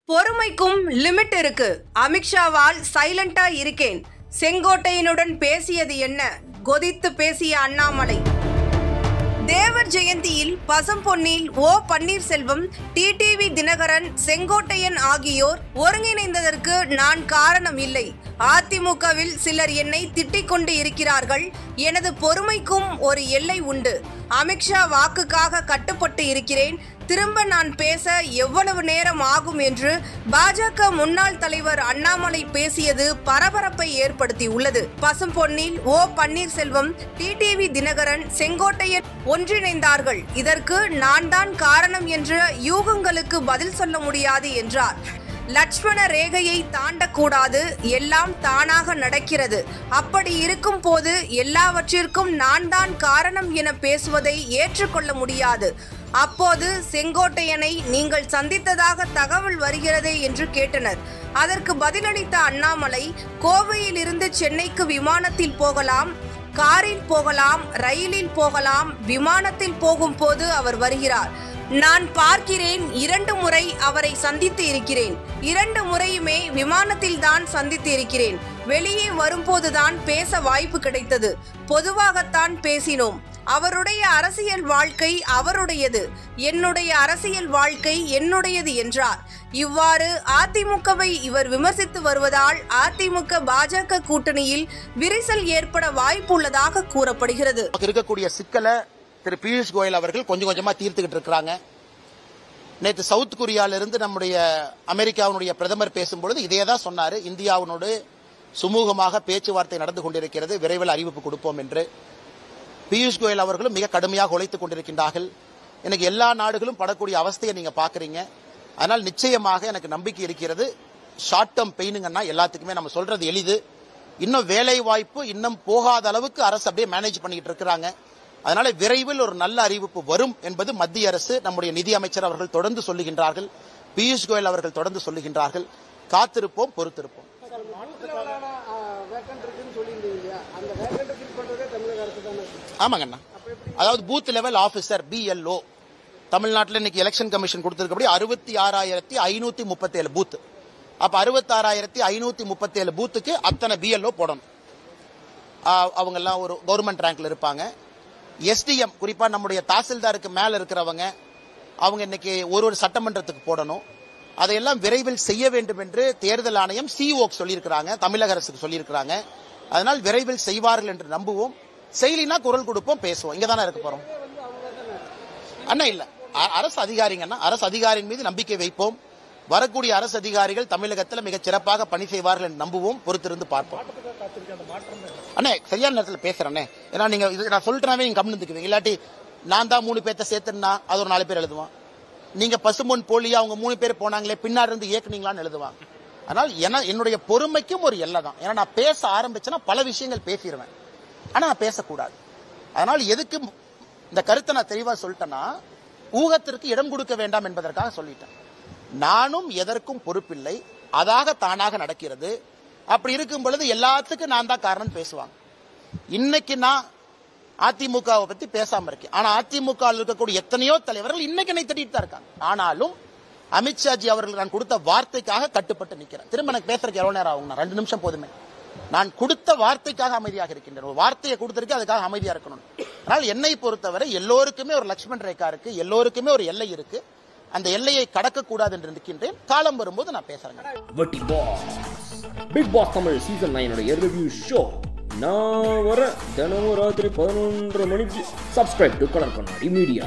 பொறுமைக்கும் limit இருக்கு. அமித்ஷாவால் சைலண்டா இருக்கேன். செங்கோட்டையனுடன் பேசியது என்ன? கொதித்து பேசிய அண்ணாமலை. தேவர் ஜெயந்தியில் பசும்பொன்னில் ஓ பன்னீர்செல்வம், டிடிவி தினகரன், செங்கோட்டையன் ஆகியோர் ஒருங்கிணைந்ததற்கு நான் காரணம் இல்லை. அதிமுகவில் சிலர் என்னை திட்டிக் கொண்டு இருக்கிறார்கள். எனது பொறுமைக்கும் ஒரு எல்லை உண்டு. அமித்ஷா வாக்குக்காக கட்டுப்பட்டு இருக்கிறேன். திரும்ப நான் பேச எவ்வளவு நேரம் ஆகும் என்று பாஜக முன்னாள் தலைவர் அண்ணாமலை பேசியது பரபரப்பை ஏற்படுத்தியுள்ளது. பசும்பொன்னில் ஓ பன்னீர்செல்வம், டிடிவி தினகரன், செங்கோட்டையன் ஒன்றிணைந்தார்கள். இதற்கு நான் தான் காரணம் என்ற யூகங்களுக்கு பதில் சொல்ல முடியாது என்றார். லட்சுமண ரேகையை தாண்டக்கூடாது. எல்லாம் தானாக நடக்கிறது. அப்படி இருக்கும் போது எல்லாவற்றிற்கும் நான் தான் காரணம் என பேசுவதை ஏற்றுக்கொள்ள முடியாது. அப்போது செங்கோட்டையனை நீங்கள் சந்தித்ததாக தகவல் வருகிறதே என்று கேட்டனர். அதற்கு பதிலளித்த அண்ணாமலை, கோவையில் இருந்து சென்னைக்கு விமானத்தில் போகலாம், காரில் போகலாம், ரயிலில் போகலாம். விமானத்தில் போகும் போது அவர் வருகிறார். நான் பார்க்கிறேன். 2 முறை அவரை சந்தித்து இருக்கிறேன். 2 முறையுமே விமானத்தில் தான் சந்தித்து இருக்கிறேன். வெளியே வரும்போதுதான் பேச வாய்ப்பு கிடைத்தது. பொதுவாகத்தான் பேசினோம். அவருடைய அரசியல் வாழ்க்கை அவருடையது, என்னுடைய அரசியல் வாழ்க்கை என்னுடையது என்றார். இவ்வாறு அதிமுகவை இவர் விமர்சித்து வருவதால் அதிமுக பாஜக கூட்டணியில் விரிசல் ஏற்பட வாய்ப்புள்ளதாக கூறப்படுகிறது. இருக்கக்கூடிய சிக்கலை திரு பியூஷ் கோயல் அவர்கள் கொஞ்சம் கொஞ்சமா தீர்த்துக்கிட்டு இருக்கிறாங்க. நேற்று சவுத் கொரியாவிலிருந்து நம்முடைய அமெரிக்காவினுடைய பிரதமர் பேசும்பொழுது இதே தான் சொன்னாரு. இந்தியாவினோடு சுமூகமாக பேச்சுவார்த்தை நடந்து கொண்டிருக்கிறது, விரைவில் அறிவிப்பு கொடுப்போம் என்று. பியூஷ் கோயல் அவர்களும் மிக கடுமையாக உழைத்துக் கொண்டிருக்கின்றார்கள். எனக்கு எல்லா நாடுகளும் படக்கூடிய அவஸ்தையை நீங்க பாக்குறீங்க. அதனால் நிச்சயமாக எனக்கு நம்பிக்கை இருக்கிறது. ஷார்ட் டேர்ம் பெயினுங்கன்னா எல்லாத்துக்குமே நம்ம சொல்றது எளிது. இன்னும் வேலை வாய்ப்பு இன்னும் போகாத அளவுக்கு அரசு அப்படியே மேனேஜ் பண்ணிட்டு இருக்கிறாங்க. அதனால விரைவில் ஒரு நல்ல அறிவிப்பு வரும் என்பது மத்திய அரசு, நம்முடைய நிதி அமைச்சர் அவர்கள் தொடர்ந்து சொல்லுகின்றார்கள், பியூஷ் கோயல் அவர்கள் தொடர்ந்து சொல்லுகின்றார்கள். காத்திருப்போம், பொறுத்திருப்போம். ஆமாங்கண்ணா, அதாவது பூத் லெவல் ஆபீசர் BLO தமிழ்நாட்டில் இன்னைக்கு எலெக்ஷன் கமிஷன் கொடுத்திருக்கபடி 66,537 பூத். அப்ப 66,537 பூத்துக்கு அத்தனை BLO போடணும். அவங்க எல்லாம் ஒரு கவர்மெண்ட் ரேங்க்ல இருப்பாங்க. SDM குறிப்பா நம்முடைய தாசில்தாருக்கு மேல இருக்கிறவங்க, அவங்க இன்னைக்கு ஒரு சட்டமன்றத்துக்கு போடணும். அதையெல்லாம் விரைவில் செய்ய வேண்டும் என்று தேர்தல் ஆணையம் CEO சொல்லியிருக்கிறாங்க, தமிழக அரசுக்கு சொல்லியிருக்கிறாங்க. அதனால் விரைவில் செய்வார்கள் என்று நம்புவோம். செயலினா குரல் கொடுப்போம், பேசுவோம். இங்க தானே இருக்க போறோம் அண்ணா. இல்ல, அரசு அதிகாரிங்கன்னா அரசு அதிகாரியின் மீது நம்பிக்கை வைப்போம். வரக்கூடிய அரசு அதிகாரிகள் தமிழகத்தில் மிக சிறப்பாக பணி செய்வார்கள் என்று நம்புவோம். பொறுத்திருந்து பார்ப்போம். அண்ணே, சரியான நேரத்தில் பேசுறேன். ஏன்னா நீங்க நான் சொல்லிட்டேனாவே நீங்க கம்முந்துக்குவீங்க. இல்லாட்டி நான் தான் 3 பேர்த்த சேர்த்துனா அது ஒரு 4 பேர் எழுதுவான். நீங்க பசும்பொன் போலியா அவங்க 3 பேர் போனாங்களே பின்னாடி இருந்து இயக்குனீங்களான்னு எழுதுவாங்க. அதனால் என்னுடைய பொறுமைக்கும் ஒரு எல்லை தான். ஏன்னா நான் பேச ஆரம்பிச்சேன்னா பல விஷயங்கள் பேசிடுவேன். ஆனா நான் பேசக்கூடாது. அதனால் எதுக்கு இந்த கருத்தை நான் தெளிவா சொல்லிட்டேன்னா, ஊகத்திற்கு இடம் கொடுக்க வேண்டாம் என்பதற்காக சொல்லிட்டேன். நானும் எதற்கும் பொறுப்பில்லை, அதாக தானாக நடக்கிறது. அப்படி இருக்கும் பொழுது எல்லாத்துக்கும் நான் தான் காரணம் பேசுவாங்க. இன்னைக்கு நான் அதிமுகவை பத்தி பேசாம இருக்கேன். ஆனா அதிமுக இருக்கக்கூடிய எத்தனையோ தலைவர்கள் இன்னைக்கு என்னை திட்டிட்டு தான் இருக்காங்க. ஆனாலும் அமித்ஷாஜி அவர்கள் நான் கொடுத்த வார்த்தைக்காக கட்டுப்பட்டு நிக்கிறேன். திரும்ப எனக்கு பேசுறதுக்கு எவ்வளவு நேரம் ஆகும்? 2 நிமிஷம் போதுமே. நான் கொடுத்த வார்த்தைக்காக அமைதியாக இருக்கின்றேன். ஒரு வார்த்தையை கொடுத்திருக்கேன், அதுக்காக அமைதியா இருக்கணும். ஆனால் என்னை பொறுத்தவரை எல்லோருக்குமே ஒரு லட்சுமண் ரேகா இருக்கு, எல்லோருக்குமே ஒரு எல்லை இருக்கு. அந்த எல்லையை கடக்க கூடாது என்று நிற்கின்றேன். காலம் வரும்போது நான் பேசுறேன். Bigg Boss Tamil season 9 review show நான் வர தினமும் ராத்திரி 11:30 மணிக்கு. Subscribe to colour Kannadi media.